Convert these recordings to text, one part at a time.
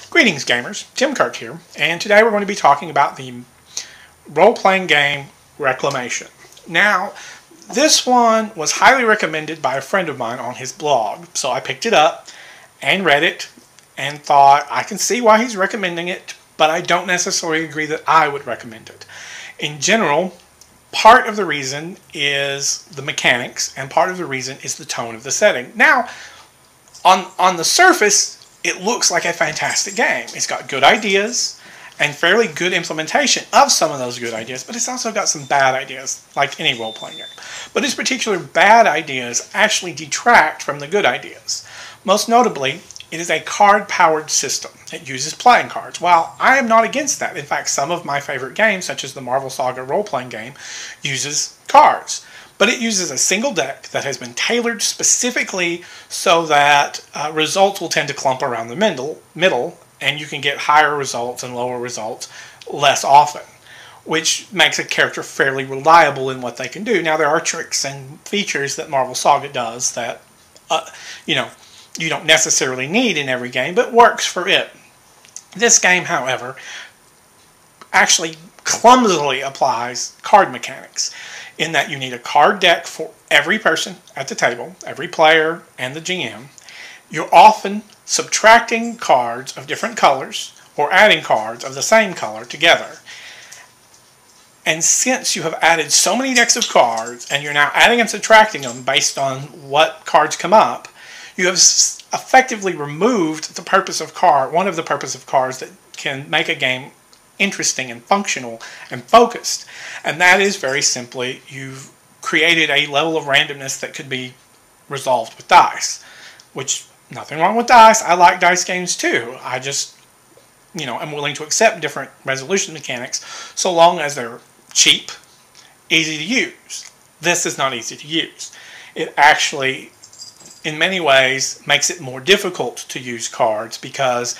Greetings gamers, Tim Kirk here, and today we're going to be talking about the role-playing game Reclamation. Now, this one was highly recommended by a friend of mine on his blog, so I picked it up and read it and thought I can see why he's recommending it, but I don't necessarily agree that I would recommend it. In general, part of the reason is the mechanics, and part of the reason is the tone of the setting. Now, on the surface, it looks like a fantastic game. It's got good ideas and fairly good implementation of some of those good ideas, but it's also got some bad ideas, like any role-playing game. But its particular bad ideas actually detract from the good ideas. Most notably, it is a card-powered system. It uses playing cards. While I am not against that, in fact, some of my favorite games, such as the Marvel Saga role-playing game, uses cards. But it uses a single deck that has been tailored specifically so that results will tend to clump around the middle, and you can get higher results and lower results less often, which makes a character fairly reliable in what they can do. Now, there are tricks and features that Marvel Saga does that, you don't necessarily need in every game, but works for it. This game, however, actually clumsily applies card mechanics, in that you need a card deck for every person at the table, every player and the GM. You're often subtracting cards of different colors or adding cards of the same color together. And since you have added so many decks of cards and you're now adding and subtracting them based on what cards come up, you have effectively removed the purpose of one of the purpose of cards that can make a game interesting and functional and focused, and that is very simply you've created a level of randomness that could be resolved with dice, which nothing wrong with dice. I like dice games too. I just am willing to accept different resolution mechanics so long as they're cheap, easy to use. This is not easy to use. It actually in many ways makes it more difficult to use cards because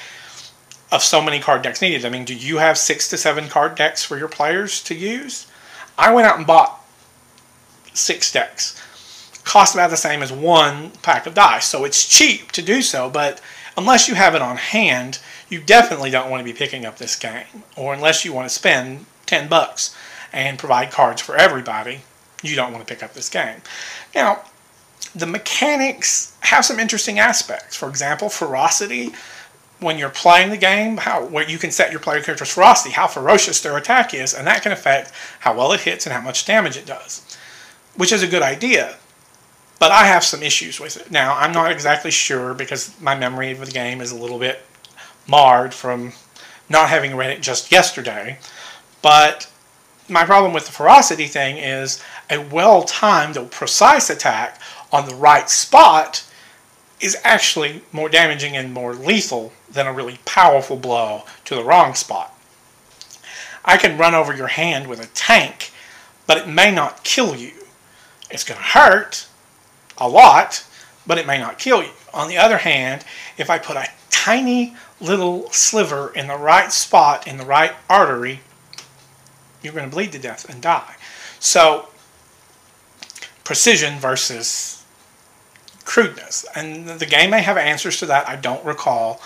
of so many card decks needed. I mean, do you have 6 to 7 card decks for your players to use? I went out and bought 6 decks. Cost about the same as 1 pack of dice, so it's cheap to do so, but unless you have it on hand, you definitely don't want to be picking up this game. Or unless you want to spend $10 and provide cards for everybody, you don't want to pick up this game. Now, the mechanics have some interesting aspects. For example, ferocity. When you're playing the game, where you can set your player character's ferocity, how ferocious their attack is, and that can affect how well it hits and how much damage it does, which is a good idea, but I have some issues with it. Now, I'm not exactly sure because my memory of the game is a little bit marred from not having read it just yesterday, but my problem with the ferocity thing is a well-timed or precise attack on the right spot is actually more damaging and more lethal than a really powerful blow to the wrong spot. I can run over your hand with a tank, but it may not kill you. It's going to hurt a lot, but it may not kill you. On the other hand, if I put a tiny little sliver in the right spot, in the right artery, you're going to bleed to death and die. So, precision versus crudeness, and the game may have answers to that. I don't recall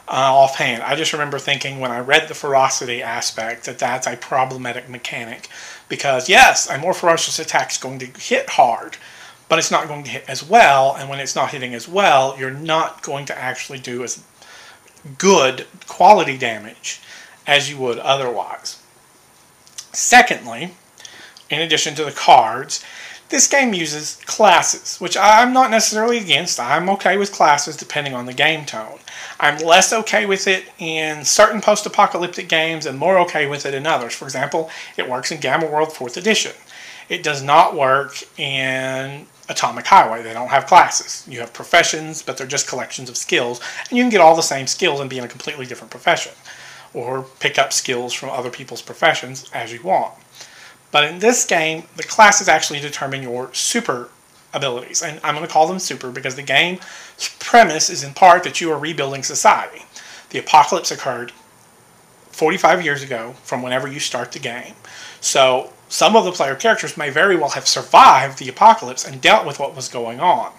offhand. I just remember thinking when I read the ferocity aspect that that's a problematic mechanic because yes, a more ferocious attack is going to hit hard, but it's not going to hit as well, and when it's not hitting as well, you're not going to actually do as good quality damage as you would otherwise. Secondly, in addition to the cards, this game uses classes, which I'm not necessarily against. I'm okay with classes depending on the game tone. I'm less okay with it in certain post-apocalyptic games and more okay with it in others. For example, it works in Gamma World 4th Edition. It does not work in Atomic Highway. They don't have classes. You have professions, but they're just collections of skills, and you can get all the same skills and be in a completely different profession, or pick up skills from other people's professions as you want. But in this game, the classes actually determine your super abilities. And I'm going to call them super because the game's premise is in part that you are rebuilding society. The apocalypse occurred 45 years ago from whenever you start the game. So some of the player characters may very well have survived the apocalypse and dealt with what was going on.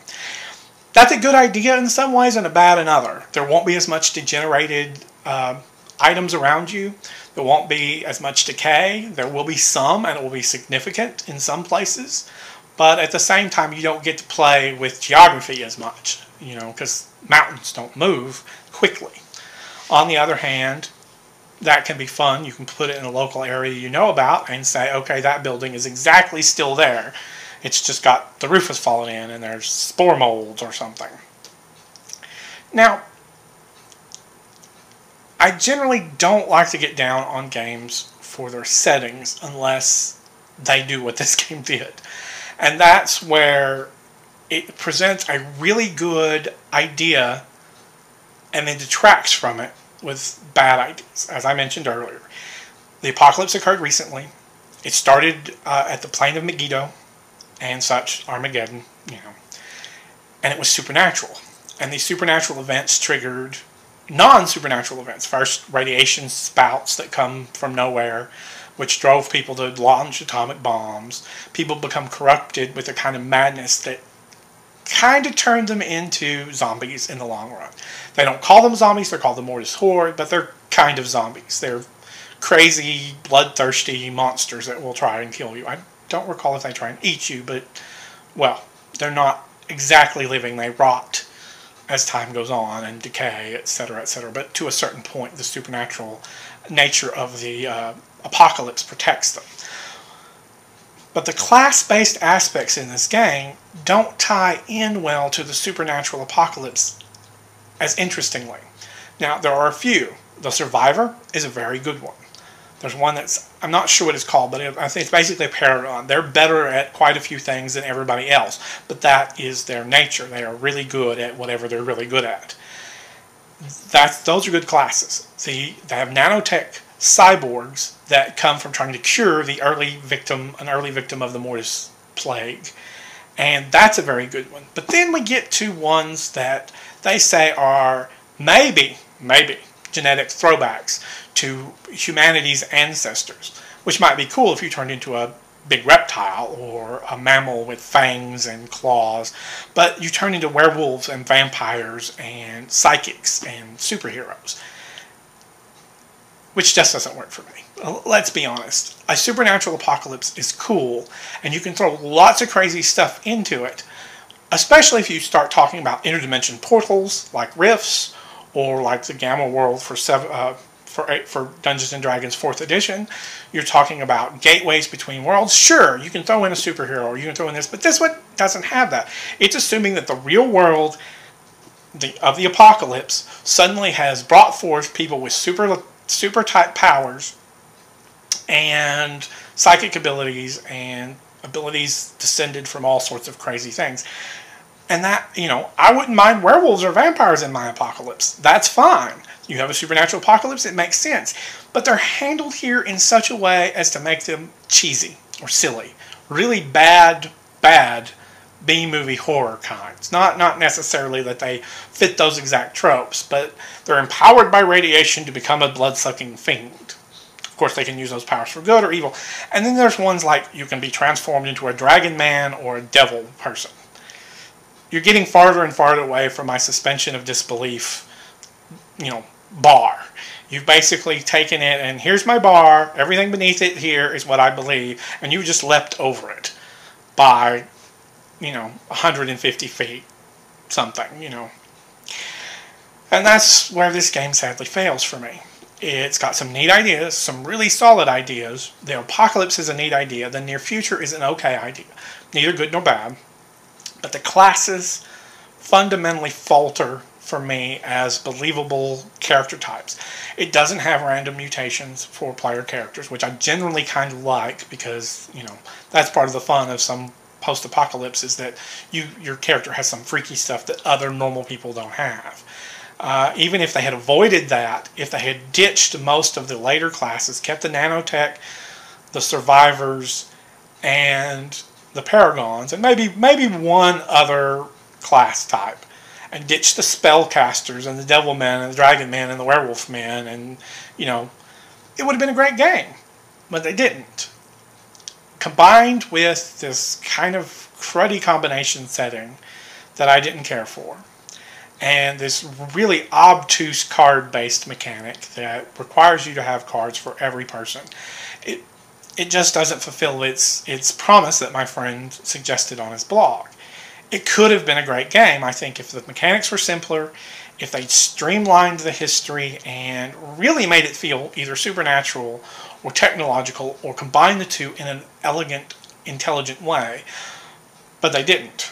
That's a good idea in some ways and a bad in other. There won't be as much degenerated items around you. There won't be as much decay. There will be some, and it will be significant in some places. But at the same time, you don't get to play with geography as much, because mountains don't move quickly. On the other hand, that can be fun. You can put it in a local area you know about and say, okay, that building is exactly still there. It's just got, the roof has fallen in and there's spore molds or something. Now, I generally don't like to get down on games for their settings unless they do what this game did. And that's where it presents a really good idea and then detracts from it with bad ideas, as I mentioned earlier. The apocalypse occurred recently. It started at the plain of Megiddo and such, Armageddon, and it was supernatural. And these supernatural events triggered non-supernatural events. First, radiation spouts that come from nowhere, which drove people to launch atomic bombs. People become corrupted with a kind of madness that kind of turned them into zombies in the long run. They don't call them zombies, they're called the Mortis Horde, but they're kind of zombies. They're crazy, bloodthirsty monsters that will try and kill you. I don't recall if they try and eat you, but, well, they're not exactly living. They rot as time goes on and decay, etc., etc. But to a certain point, the supernatural nature of the apocalypse protects them. But the class-based aspects in this game don't tie in well to the supernatural apocalypse as interestingly. Now, there are a few. The Survivor is a very good one. There's one that's, I'm not sure what it's called, but I think it's basically a paragon. They're better at quite a few things than everybody else, but that is their nature. They are really good at whatever they're really good at. Those are good classes. They have nanotech cyborgs that come from trying to cure an early victim of the Mortis plague. And that's a very good one. But then we get to ones that they say are maybe genetic throwbacks to humanity's ancestors, which might be cool if you turned into a big reptile or a mammal with fangs and claws, but you turn into werewolves and vampires and psychics and superheroes, which just doesn't work for me. Let's be honest. A supernatural apocalypse is cool, and you can throw lots of crazy stuff into it, especially if you start talking about interdimension portals like rifts, or like the Gamma World for Dungeons & Dragons 4th edition. You're talking about gateways between worlds. Sure, you can throw in a superhero, or you can throw in this, but this one doesn't have that. It's assuming that the real world of the apocalypse suddenly has brought forth people with super type powers and psychic abilities and abilities descended from all sorts of crazy things. And that, I wouldn't mind werewolves or vampires in my apocalypse. That's fine. You have a supernatural apocalypse, it makes sense. But they're handled here in such a way as to make them cheesy or silly. Really bad B-movie horror kinds. Not necessarily that they fit those exact tropes, but they're empowered by radiation to become a blood-sucking fiend. Of course, they can use those powers for good or evil. And then there's ones like you can be transformed into a dragon man or a devil person. You're getting farther and farther away from my suspension of disbelief, bar. You've basically taken it and here's my bar, everything beneath it here is what I believe, and you just leapt over it by, 150 feet, something, And that's where this game sadly fails for me. It's got some neat ideas, some really solid ideas. The apocalypse is a neat idea. The near future is an okay idea. Neither good nor bad. But the classes fundamentally falter for me as believable character types. It doesn't have random mutations for player characters, which I generally kind of like because, that's part of the fun of some post-apocalypse is that your character has some freaky stuff that other normal people don't have. Even if they had avoided that, if they had ditched most of the later classes, kept the nanotech, the survivors, and the paragons, and maybe one other class type, and ditch the spellcasters and the devil men and the dragon men and the werewolf men, and it would have been a great game, but they didn't. Combined with this kind of cruddy combination setting that I didn't care for. And this really obtuse card-based mechanic that requires you to have cards for every person. It just doesn't fulfill its promise that my friend suggested on his blog. It could have been a great game, I think, if the mechanics were simpler, if they streamlined the history and really made it feel either supernatural or technological or combined the two in an elegant, intelligent way. But they didn't.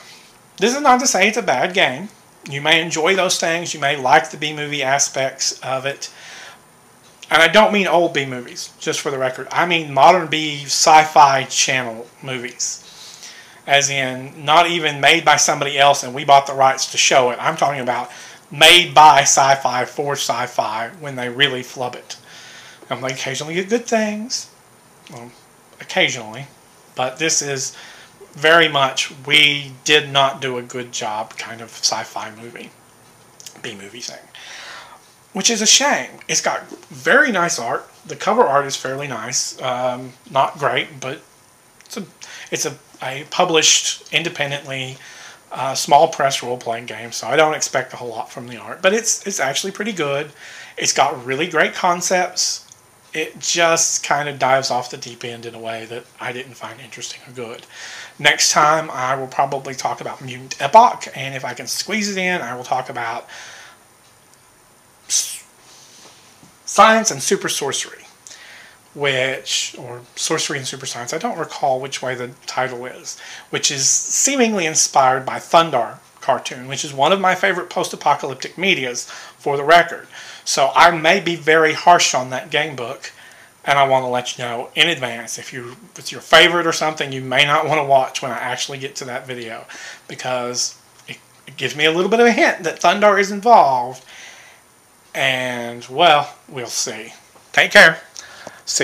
This is not to say it's a bad game. You may enjoy those things. You may like the B-movie aspects of it. And I don't mean old B-movies, just for the record. I mean modern B sci-fi channel movies. As in, not even made by somebody else and we bought the rights to show it. I'm talking about made by sci-fi for sci-fi when they really flub it. And they occasionally get good things. Well, occasionally. But this is very much, we did not do a good job kind of sci-fi movie. B-movie thing. Which is a shame. It's got very nice art. The cover art is fairly nice. Not great, but it's a published independently small press role-playing game, so I don't expect a whole lot from the art. But it's actually pretty good. It's got really great concepts. It just kind of dives off the deep end in a way that I didn't find interesting or good. Next time, I will probably talk about Mutant Epoch, and if I can squeeze it in, I will talk about Science and Super Sorcery, or Sorcery and Super Science, I don't recall which way the title is, which is seemingly inspired by Thundar cartoon, which is one of my favorite post-apocalyptic medias, for the record. So I may be very harsh on that game book, and I want to let you know in advance. If it's your favorite or something, you may not want to watch when I actually get to that video, because it gives me a little bit of a hint that Thundar is involved, and, well, we'll see. Take care. See you.